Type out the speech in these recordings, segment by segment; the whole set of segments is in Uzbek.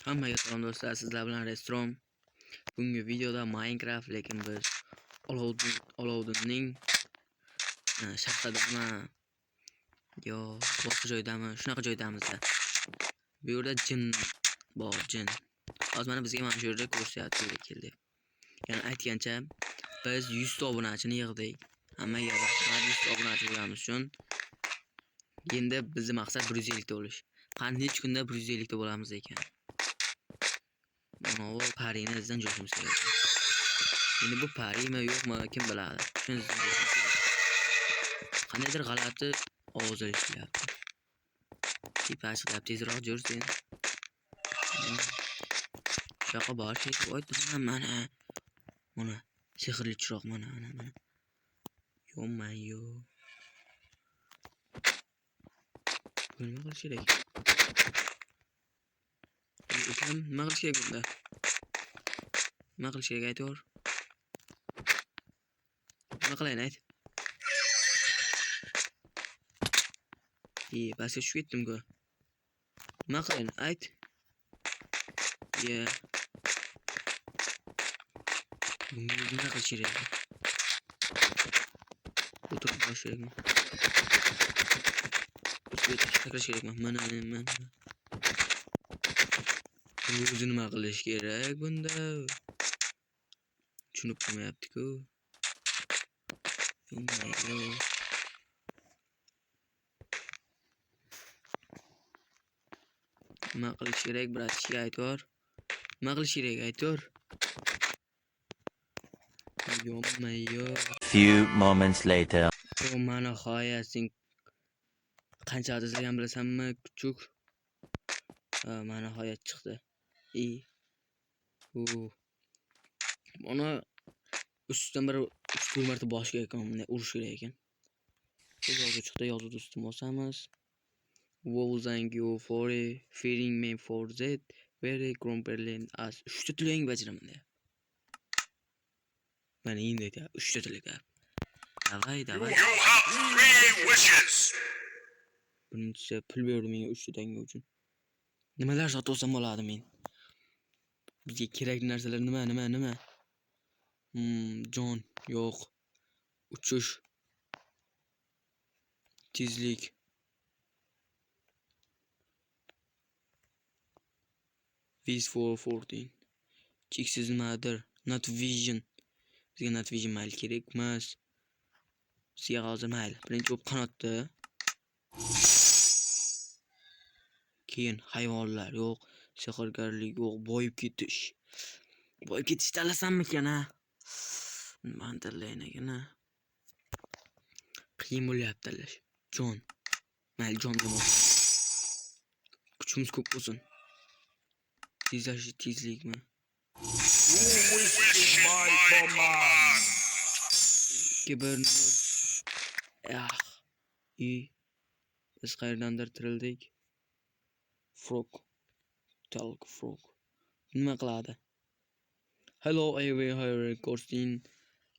Hammaga salom do'stlar, sizlar bilan Restrom. Bugungi videoda Minecraft, lekin biz Olovdinning shahrida yo boshqa joydami, shunaqa joydamiz. Bu yerda jin bor, jin. Hozir mana bizga mana shu yerda ko'rsatyapti keldi. Ya'ni aytgancha biz 100 ta obunachini yig'dik. Hammaga rahmat 100 ta obunachi bo'lganimiz uchun. Endi bizning maqsad 150 ta bo'lish. Qani hech kunda 150 ta bo'lamiz ekan. Mana bu parini izdan jo'shimiz kerak. Endi bu parimi yo'qmi, kim biladi. Shuni qandaydir g'alati ovozlar eshityapti. Tipash qilib tezroq jursin. Shoqa bor şey qo'ydim mana. Mana sehrli chiroq mana. Yo. Nima qilish kerak? Nima qilish kerak bunda? Nima qilish kerak aytor? Nima qilayin ayt? Pastga tushib ketdim-ku. Nima qilayin ayt? Bunga nima qilish kerak? O'tirib qolish kerakmi? Takrash kerakmi? Mana. O'zi nima qilish kerak bunda? Tushunib qolmayapti-ku. Nima qilish kerak, bratishga aytor? Nima qilish kerak aytor? Few moments later. Mana xoyasing qancha adazlagan bilasanmi, kuchuk? Mana xoyat chiqdi. Mana ustidan bir 3 marta boshiga ekan, urish kerak ekan. Yozuv chiqdi, yozuvni ustiga bosamiz. Wozangyo for feeding me for that very Gromberland as 3 ta tilang bajaraman de. Mana endi aytay 3 ta tilang. Davay. You have 3 wishes. Birinchi pul berdi menga 3 ta tanga uchun. Nimalar sotib olsam bo'ladi men? Bizga kerakli narsalar nima? Jon yo'q. Uchish. Tezlik. Vis for 14. Cheksiz nimadir? Not vision. Bizga not vision mayli kerak emas. Bizga hozir mayli. Birinchi o'p qanotdi. Keyin hayvonlar yo'q, sehrgarlik yo'q, boyib ketish. Boyib ketish talasammikan ha? Nima tanlayman ha? Qiyin bo'lyapti tanlash. Jon. Mayli jon demoq. Kuchimiz ko'p bo'lsin. Tezlikmi? Gibernur. Biz qayerdandir tirildik. Frog. Talk frog. Nima qiladi? Hello everyone, Costin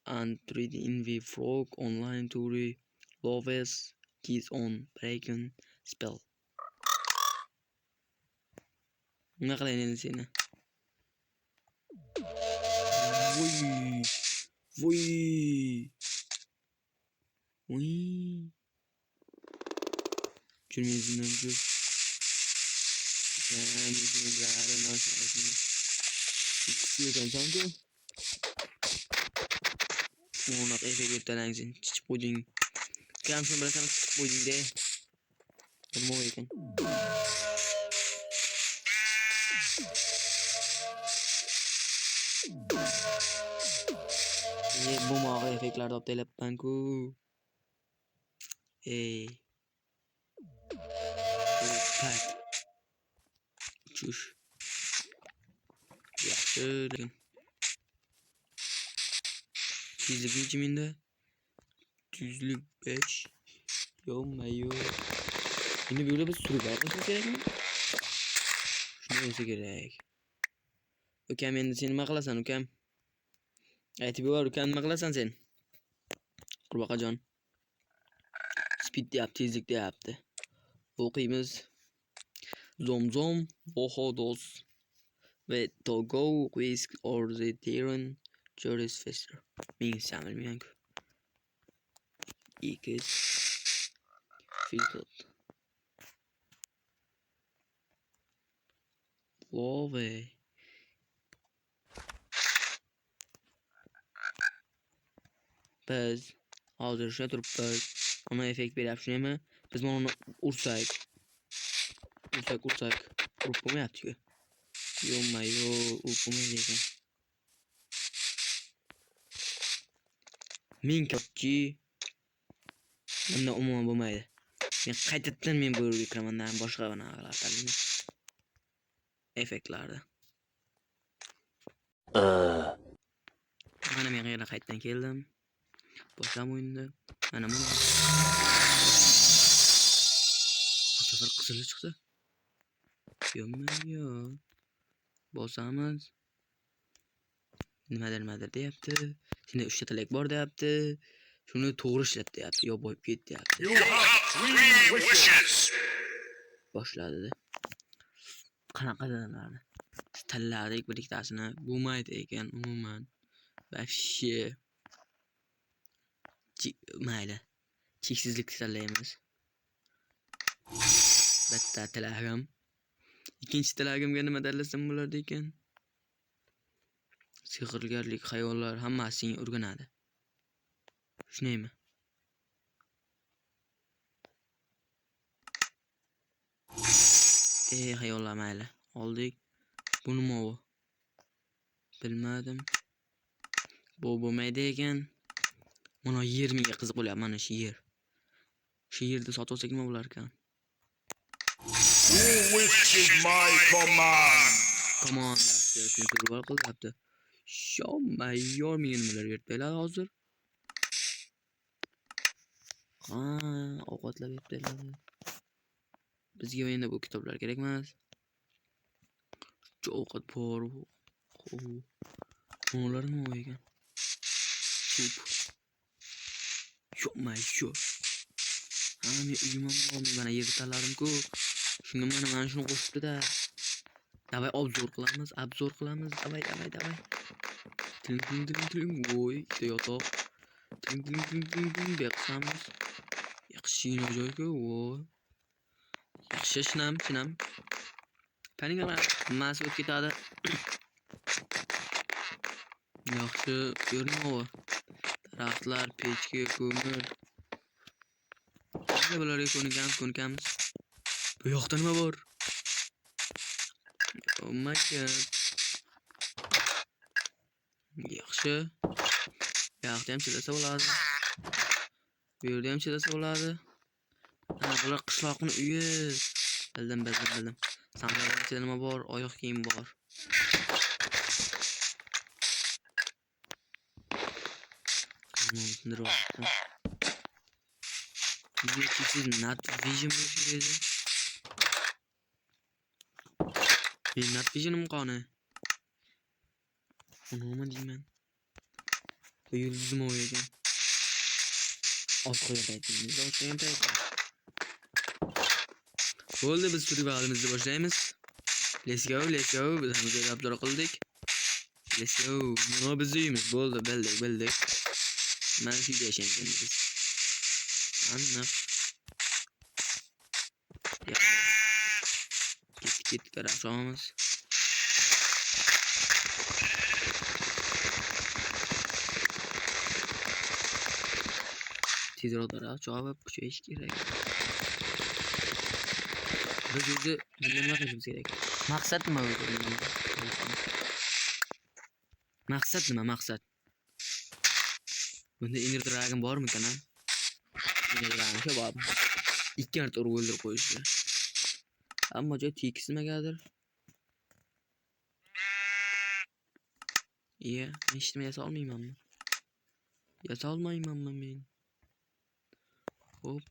and trading the frog online to the lowest keys on breaking spell. Nima qilayin endi seni? Voy. Jurmizdan jur. Ona efekt yuttalangsin, chichib qo'yding. Kamsin bilasan, chichib qo'yding-da. Nima ekan? Bu mo'g'ri effektlarni olib telepman-ku. Tak. Uchish. Yaxshi. Tezlik necha menda? 105. Yo. Endi bu yerda biz surib olishimiz kerakmi? Shuni bo'lsa kerak. Ukam, endi sen nima qilasan, ukam? Aytib ber, ukam, nima qilasan sen? Qurbaqajon. Speed deyapti, tezlik deyapti. O'qiymiz. Zom, oho do'st. ve Togo Quisk or the Terran Juris Fester. Min samel miyanku. X filter. Love. Biz hozir o'sha turibmiz. Ona effekt beryapti, shunami? Biz mana uni ursak. Urib bo'lmayapti-ku. Yo-mayo, urib bo'lmaydi ekan. Men ko'pchi. Bunda umuman bo'lmaydi. Men qaytadan men bu yerga kiraman, boshqa narsalar tanlayman. Effektlarda. Mana men yana qaytadan keldim. Boshlam o'yinda. Mana buni. Bu safar qizil chiqdi. Yo. Bosamiz. Nimadir deyapti. Senda 3 ta tilak bor deyapti. Shuni to'g'ri ishlat deyapti. Yo boyib ket deyapti. You have 3 wishes. Boshladi. Qanaqalarni tanladik bir ikkitasini. Bo'lmaydi ekan umuman. Вообще. Mayli. Cheksizlik tanlaymiz. Bitta tilagim. Ikkinchi tilagimga nima tanlasam bo'lardi ekan? Sehrgarlik, xayollar hammasini o'rganadi. Shunaymi? Xayollar mayli. Oldik. Bu nima bu? Bilmadim. Bu bo'lmaydi ekan. Mana yer menga qiziq bo'lyapti, mana shu yer. Shu yerda sotib olsak nima bo'lar ekan? Who wishes my command? Command deb turib qilyapti. Sho'mayor menga nimalar berdilar hozir? Ovqatlar berdilar. Bizga endi bu kitoblar kerak emas. Ovqat bor. Ular nima ekan? Sup. Sho'mayor. Men uyimam mana yerda tanladim-ku. Shunga mana shuni qo'shibdi-da. Davay obzor qilamiz. Davay. Ting. Voy, yotoq. Ting. Beqsamiz. Yaxshi joyga, voy. Yaxshi shinam. Panigalar, mas o'tib ketadi. Yaxshi ko'rinadi. Daraxtlar, pechka, ko'mir. Bularga ko'nikamiz. Bu yoqda nima bor? Oh my god. Yaxshi. Bu yoqda ham chidasa bo'ladi. Bu yerda ham chidasa bo'ladi. Bular qishloqning uyi. Bildim. Sandalar ichida nima bor? Oyoq kiyim bor. Siz Night Vision bo'lishingiz. Men Night Vision'im qani. Nima deyman? Bu yulduzim ekan. Oxirida aytdingiz, bo'ldi, biz survivalimizni boshlaymiz. Let's go. Biz hamma joyga obzor qildik. Let's go. Nima biz uyimiz bo'ldi, bildik. Mana shu yerda yashaymiz. Aniq. Ketdik qarashamiz. Tezroq taraf javob kuchayish kerak. Biz o'zi nima qilishimiz kerak? Maqsad nima o'zi? Maqsad? Bunda Ender Dragon bormikan? Ender Dragon bor. Ikki marta urib o'ldirib qo'yishdi. Ammo joy tekismagadir. Eshitmay yasa olmaymanmi men? Hop.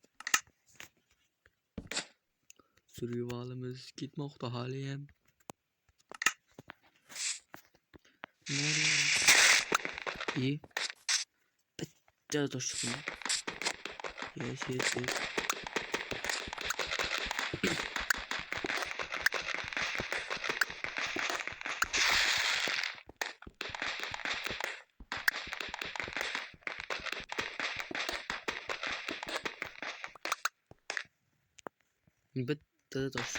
Survivalimiz ketmoqda hali ham. Bitta tosh chiqdi. Yes. Bitta tosh.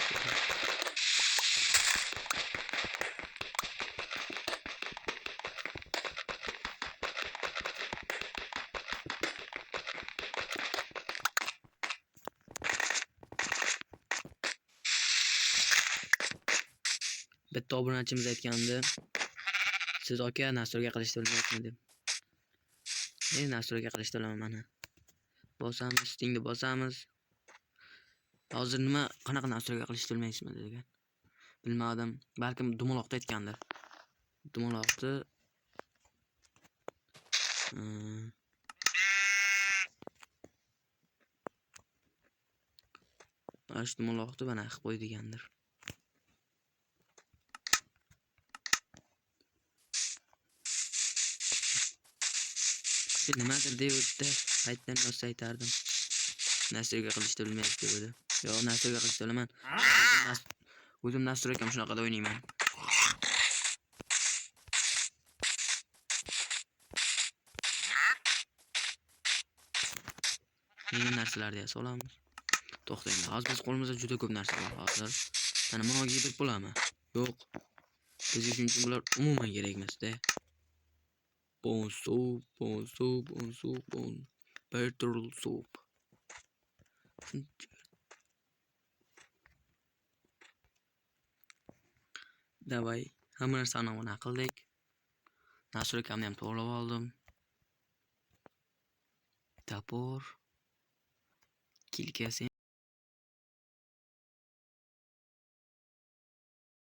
Bitta obunachimiz aytgandi. Siz aka nastroyga qilishni bilmaysizmi deb. Nastroyga qilishni bilaman mana. Bosamiz, stingni bosamiz. Hozir nima qanaqa nastroyga qilishni bilmaysizmi degan. Bilmadim. Balkim dumaloqda aytgandir. Dumaloqni ash dumaloqni bana qilib qo'y degandir. Nimadir deyapti. Aytdan rost aytardim. Nastroyga qilishni bilmaysiz dedi. Yo, nastroyga qilishni bilaman. O'zim nastroykam shunaqada o'ynayman. Yeni narsalarni yasa olamiz. To'xtang. Hozir biz qo'limizda juda ko'p narsa bor hozir. Mana buni yig'ib bo'ladimi? Yo'q. Bizga uchun bular umuman kerak emas-da. Bon soup. Better soup. Davay, hamma narsani mana qildik. Nastroykamni ham to'g'rilab oldim. Topor. Kilkasi